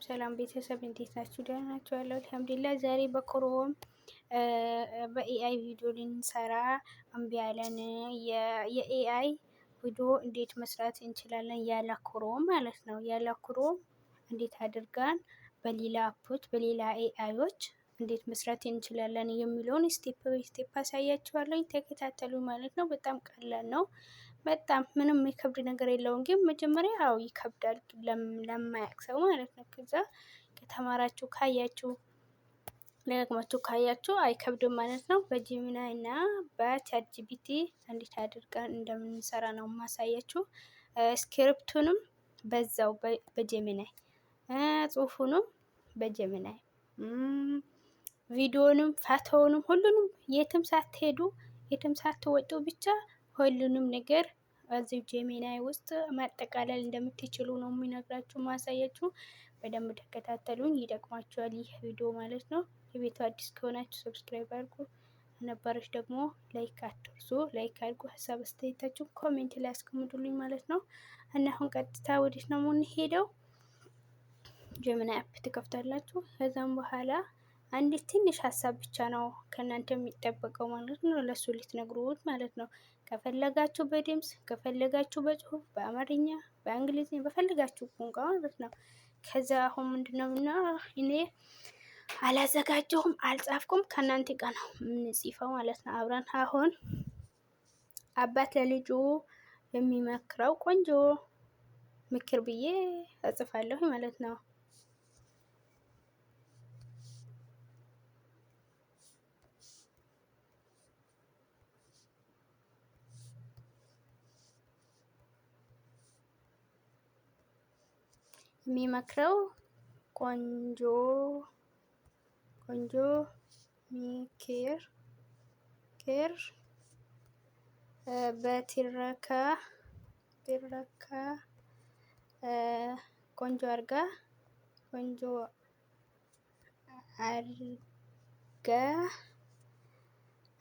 ሰላም ቤተሰብ እንዴት ናችሁ? ደህና ናችሁ? ያለው አልሐምዱሊላህ። ዛሬ በክሮም በኤአይ ቪዲዮ ልንሰራ እምቢ አለን። የኤአይ ቪዲዮ እንዴት መስራት እንችላለን? ያለ ክሮም ማለት ነው። ያለ ክሮም እንዴት አድርገን በሌላ አፖች በሌላ ኤአዮች እንዴት መስራት እንችላለን የሚለውን ስቴፕ ባይ ስቴፕ አሳያችኋለሁ። ተከታተሉ ማለት ነው። በጣም ቀላል ነው። በጣም ምንም የሚከብድ ነገር የለውም። ግን መጀመሪያ ያው ይከብዳል ለማያውቅ ሰው ማለት ነው። ከዛ ከተማራችሁ ካያችሁ ደጋግማችሁ ካያችሁ አይከብድም ማለት ነው። በጂሚናይ እና በቻት ጂፒቲ እንዴት አድርገን እንደምንሰራ ነው ማሳያችሁ። ስክሪፕቱንም በዛው በጀሚናይ ጽሁፉንም በጀሚናይ ቪዲዮንም ፋታውንም ሁሉንም የትም ሳትሄዱ የትም ሳትወጡ ብቻ ሁሉንም ነገር እዚሁ ጄሚናይ ውስጥ ማጠቃለል እንደምትችሉ ነው የሚነግራችሁ ማሳያችሁ። በደንብ ተከታተሉኝ፣ ይጠቅማችኋል ይህ ቪዲዮ ማለት ነው። የቤቱ አዲስ ከሆናችሁ ሰብስክራይብ አድርጉ፣ ነባሮች ደግሞ ላይክ አትርሱ። ላይክ አድርጉ፣ ሀሳብ አስተያየታችሁ ኮሜንት ላይ አስቀምጡልኝ ማለት ነው። እና አሁን ቀጥታ ወዴት ነው የምንሄደው? ጄሚናይ አፕ ትከፍታላችሁ። ከዛም በኋላ አንዲት ትንሽ ሀሳብ ብቻ ነው ከእናንተ የሚጠበቀው ማለት ነው። ለሱ ልትነግሩት ማለት ነው። ከፈለጋችሁ በድምፅ ከፈለጋችሁ በጽሁፍ በአማርኛ በእንግሊዝኛ በፈለጋችሁ ቋንቋ ማለት ነው። ከዛ አሁን ምንድነው እና እኔ አላዘጋጀሁም አልጻፍኩም፣ ከእናንተ ጋር ነው የምንጽፈው ማለት ነው። አብረን አሁን አባት ለልጁ የሚመክረው ቆንጆ ምክር ብዬ እጽፋለሁ ማለት ነው። የሚመክረው ቆንጆ ምክር በትረካ ቆንጆ አርጋ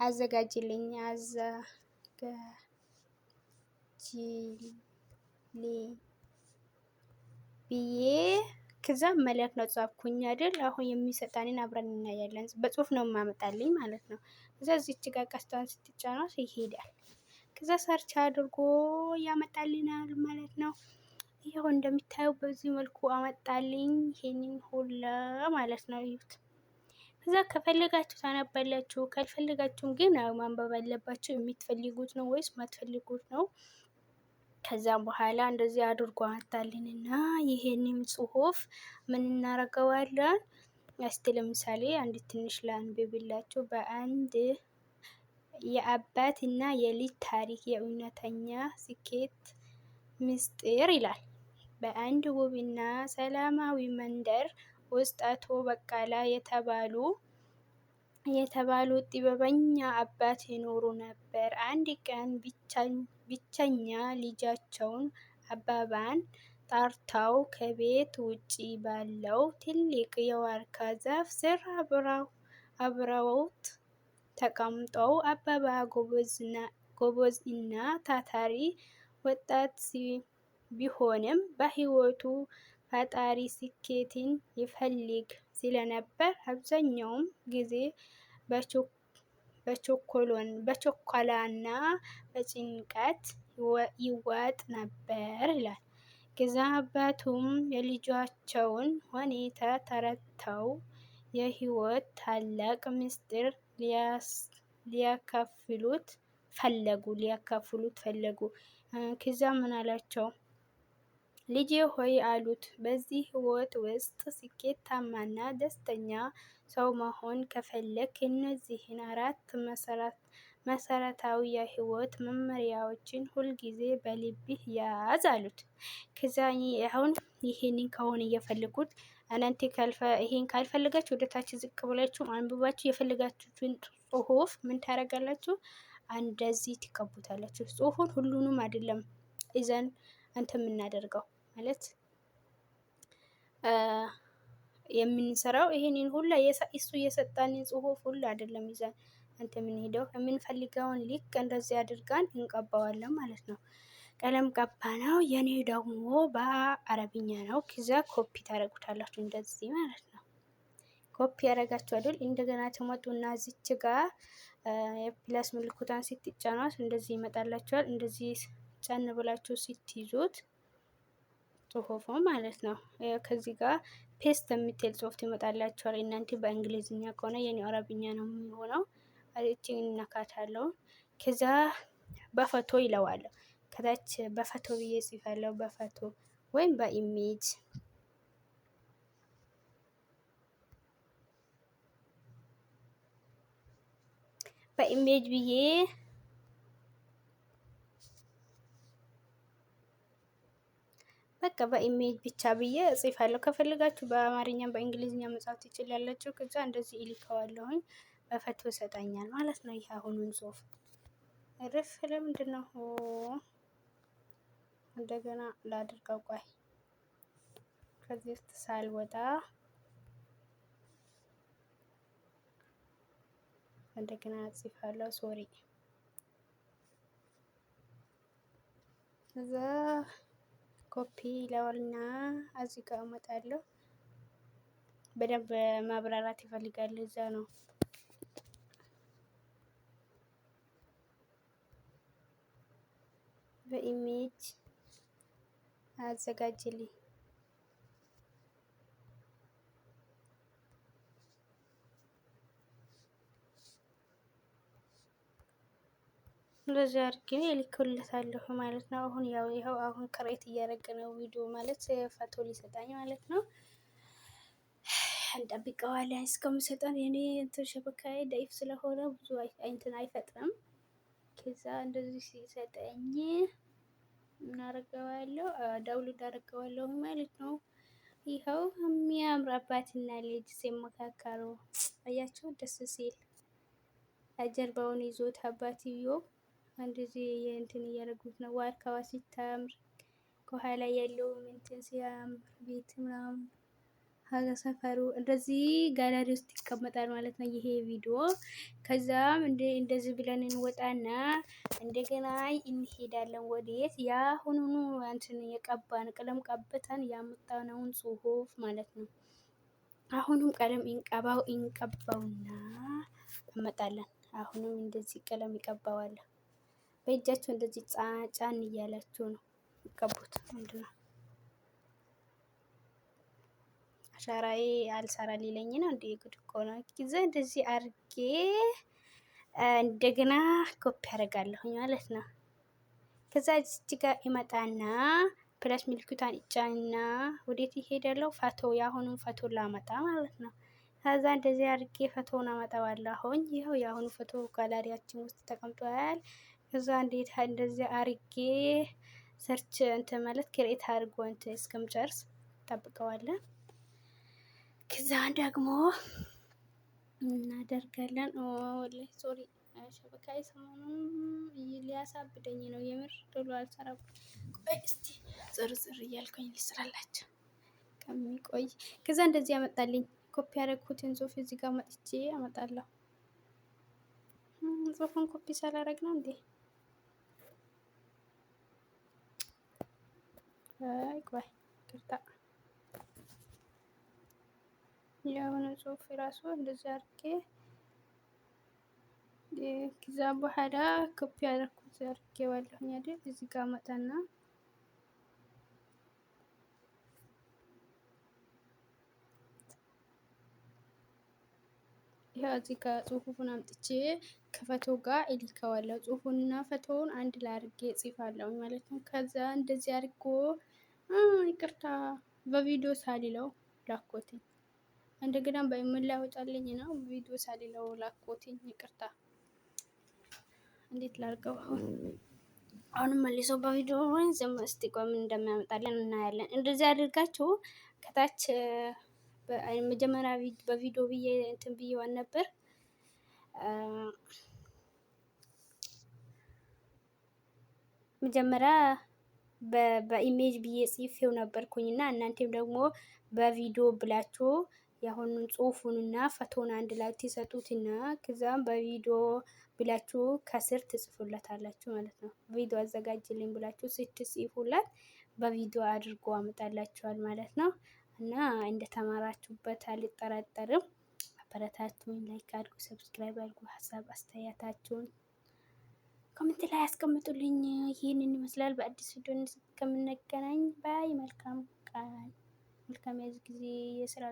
አዘጋጅልኝ ብዬ ከዛ መላክ ነው ጻፍኩኝ አይደል? አሁን የሚሰጣንን አብረን እናያለን። በጽሁፍ ነው የማመጣልኝ ማለት ነው። ከዛ እዚች ጋር ቀስቷን ስትጫኗት ይሄዳል። ከዛ ሰርች አድርጎ ያመጣልናል ማለት ነው። ይሄው እንደሚታየው በዚህ መልኩ አመጣልኝ ይሄንን ሁላ ማለት ነው። እዩት። ከዛ ከፈለጋችሁ ታነባላችሁ፣ ካልፈለጋችሁም ግን ማንበብ አለባችሁ። የምትፈልጉት ነው ወይስ ማትፈልጉት ነው? ከዛም በኋላ እንደዚህ አድርጎ አመጣልንና ይሄንን ጽሁፍ ምን እናደርገዋለን? እስቲ ለምሳሌ አንድ ትንሽ ላንብብላችሁ። በአንድ የአባት እና የልጅ ታሪክ የእውነተኛ ስኬት ምስጢር ይላል። በአንድ ውብና ሰላማዊ መንደር ውስጥ አቶ በቃላ የተባሉ ጥበበኛ አባት ይኖሩ ነበር። አንድ ቀን ብቸኛ ልጃቸውን አበባን ጠርተው ከቤት ውጪ ባለው ትልቅ የዋርካ ዛፍ ስር አብረውት ተቀምጠው አበባ ጎበዝ እና ታታሪ ወጣት ቢሆንም በህይወቱ ፈጣሪ ስኬትን ይፈልግ ስለነበር አብዛኛውን ጊዜ በችኮላና በጭንቀት ይዋጥ ነበር ይላል። ከዛ አባቱም የልጃቸውን ሁኔታ ተረድተው የህይወት ታላቅ ምስጢር ሊያካፍሉት ፈለጉ። ከዛ ምን አላቸው? ልጄ ሆይ አሉት፣ በዚህ ህይወት ውስጥ ስኬታማና ደስተኛ ሰው መሆን ከፈለክ እነዚህን 4 መሰረታዊ የህይወት መመሪያዎችን ሁልጊዜ በልብህ ያዝ አሉት። ከዛ አሁን ይሄንን ከሆነ እየፈለጉት እናንተ ይሄን ካልፈለጋችሁ ወደታች ዝቅ ብላችሁ አንብባችሁ የፈለጋችሁትን ጽሁፍ ምን ታደርጋላችሁ? እንደዚህ ትቀቡታላችሁ። ጽሁፉን ሁሉንም አይደለም ይዘን የምናደርገው ማለት የምንሰራው ይሄንን ሁላ እሱ የሰጠንን ጽሁፍ ሁላ አይደለም ይዘን የምንሄደው። የምንፈልገውን ልክ እንደዚህ አድርገን እንቀባዋለን ማለት ነው። ቀለም ቀባ ነው። የኔ ደግሞ በአረብኛ ነው። ከዛ ኮፒ ታደርጉታላችሁ እንደዚህ ማለት ነው። ኮፒ ያደረጋችሁ አይደል? እንደገና ትመጡና እዚች ጋር የፕላስ ምልክቷን ስትጫኗት እንደዚህ ይመጣላችኋል። እንደዚህ ጫን ብላችሁ ስትይዙት ጽሁፉ ማለት ነው። ከዚህ ጋር ፔስት የምትል ጽሁፍ ትመጣላችኋል። እናንተ በእንግሊዝኛ ከሆነ የኔ አረብኛ ነው የሚሆነው። እቺን እነካታለሁ። ከዛ በፎቶ ይለዋለሁ። ከታች በፎቶ ብዬ ጽፋለሁ። በፎቶ ወይም በኢሜጅ ብዬ በቃ በኢሜጅ ብቻ ብዬ እጽፋለሁ። ከፈለጋችሁ በአማርኛም በእንግሊዝኛ መጻፍ ትችላላችሁ። ከዛ እንደዚህ ይልከዋለሁኝ በፎቶ ይሰጣኛል ማለት ነው። ይሄ አሁኑን ጽሁፍ እረፍ። ለምንድን ነው እንደገና ላድርገው? ቆይ ከዚህ ውስጥ ሳልወጣ እንደገና እጽፋለሁ። ሶሪ እዛ ኮፒ ለወልና እዚህ ጋር እመጣለሁ። በደንብ ማብራራት ይፈልጋል። እዛ ነው በኢሜጅ አዘጋጅልኝ። እንደዚህ አድርጌ እልክለታለሁ ማለት ነው። አሁን ያው ይኸው አሁን ክሬት እያደረገ ነው ቪዲዮ ማለት ፎቶ ሊሰጣኝ ማለት ነው። እንጠብቀዋለን እስከምሰጠን። የኔ እንትን ሸበካዬ ዳይፍ ስለሆነ ብዙ እንትን አይፈጥንም። ከዛ እንደዚህ ሲሰጠኝ ምን አደርገዋለሁ? ዳውንሎድ አደርገዋለሁ ማለት ነው። ይኸው የሚያምር አባትና ልጅ ሲመካከሩ አያቸው፣ ደስ ሲል። ጀርባውን ይዞት አባትዮ እንደዚህ የእንትን እያደረጉት ነው። ዋርካዋ ሲታምር፣ ከኋላ ያለው እንትን ሲያምር፣ ቤት ምናምን ሀገ ሰፈሩ እንደዚህ ጋላሪ ውስጥ ይቀመጣል ማለት ነው ይሄ ቪዲዮ። ከዛም እንደዚህ ብለን እንወጣና እንደገና እንሄዳለን ወዴት? ያሁኑኑ እንትን የቀባን ቀለም ቀብተን ያመጣነውን ጽሁፍ ማለት ነው። አሁንም ቀለም እንቀባውና እንመጣለን። አሁንም እንደዚህ ቀለም ይቀባዋል። በእጃችሁ እንደዚህ ጫን እያላችሁ ነው ይቀቡት። ምንድነው አሻራዬ አልሰራ ሊለኝ ነው እንዴ? ጉድ እኮ ነው። ጊዜ እንደዚህ አርጌ እንደገና ኮፒ አደርጋለሁኝ ማለት ነው። ከዛ እዚህ ጋር ይመጣና ፕላስ ምልክቷን ይጫንና ወዴት ይሄዳለው? ፎቶ፣ የአሁኑን ፎቶ ላመጣ ማለት ነው። ከዛ እንደዚህ አርጌ ፎቶውን አመጣዋለሁኝ። ይኸው የአሁኑ ፎቶ ጋላሪያችን ውስጥ ተቀምጧል። ከዛ እንዴት እንደዚህ አርጌ ሰርች እንትን ማለት ክሬት አድርጎ እንትን እስከምጨርስ ጠብቀዋለን። ከዛ ደግሞ እናደርጋለን። ወላሂ ሶሪ ሸበካይ ሰሞኑን ሊያሳብደኝ ነው የምር። ቶሎ አልሰራም። ቆይ እስቲ ዝርዝር እያልኩኝ ልስራላችሁ ከሚቆይ። ከዛ እንደዚህ ያመጣልኝ። ኮፒ ያደረኩትን ጽሁፍ እዚህ ጋር መጥቼ አመጣለሁ። ጽሁፉን ኮፒ ሳላደርግ ነው እንዴ? አይ ቆይ ቅርታ። የሆነ ጽሁፍ ራሱ እንደዚህ አድርጌ ከዛ በኋላ ኮፒ ያደረኩት አድርጌዋለሁኝ አይደል? እዚህ ጋር መጣና ይሄ እዚህ ጋር ጽሁፉን አምጥቼ ከፎቶ ጋር እልከዋለሁ። ጽሁፉንና ፎቶውን አንድ ላይ አድርጌ እጽፋለሁ ማለት ነው። ከዛ እንደዚህ አድርጎ ይቅርታ በቪዲዮ ሳልለው ላኮትኝ። እንደገና በኢሜል ላወጣልኝ ነው። ቪዲዮ ሳልለው ላኮትኝ። ይቅርታ። እንዴት ላድርገው አሁንም መልሰው በቪዲዮ ወይ ዝም እስቲ ቆይ ምን እንደሚያመጣልን እናያለን። እንደዚህ አድርጋችሁ ከታች መጀመሪያ በቪዲዮ ብዬ እንትን ብዬዋን ነበር። መጀመሪያ በኢሜጅ ብዬ ጽፌው ነበርኩኝና እናንተም ደግሞ በቪዲዮ ብላችሁ የአሁኑን ጽሁፉንና ፈቶን አንድ ላይ ትሰጡትና ከዛም በቪዲዮ ብላችሁ ከስር ትጽፉለታላችሁ ማለት ነው። ቪዲዮ አዘጋጅልኝ ብላችሁ ስትጽፉለት በቪዲዮ አድርጎ አመጣላችኋል ማለት ነው። እና እንደተማራችሁበት አልጠራጠርም። አበረታቱኝ፣ ላይክ አድርጉ፣ ሰብስክራይብ አድርጉ። ሀሳብ አስተያየታችሁን ኮሜንት ላይ ያስቀምጡልኝ። ይህንን ይመስላል። በአዲስ ቪዲዮ እስከምንገናኝ ባይ። መልካም ቀን፣ መልካም ጊዜ፣ የስራ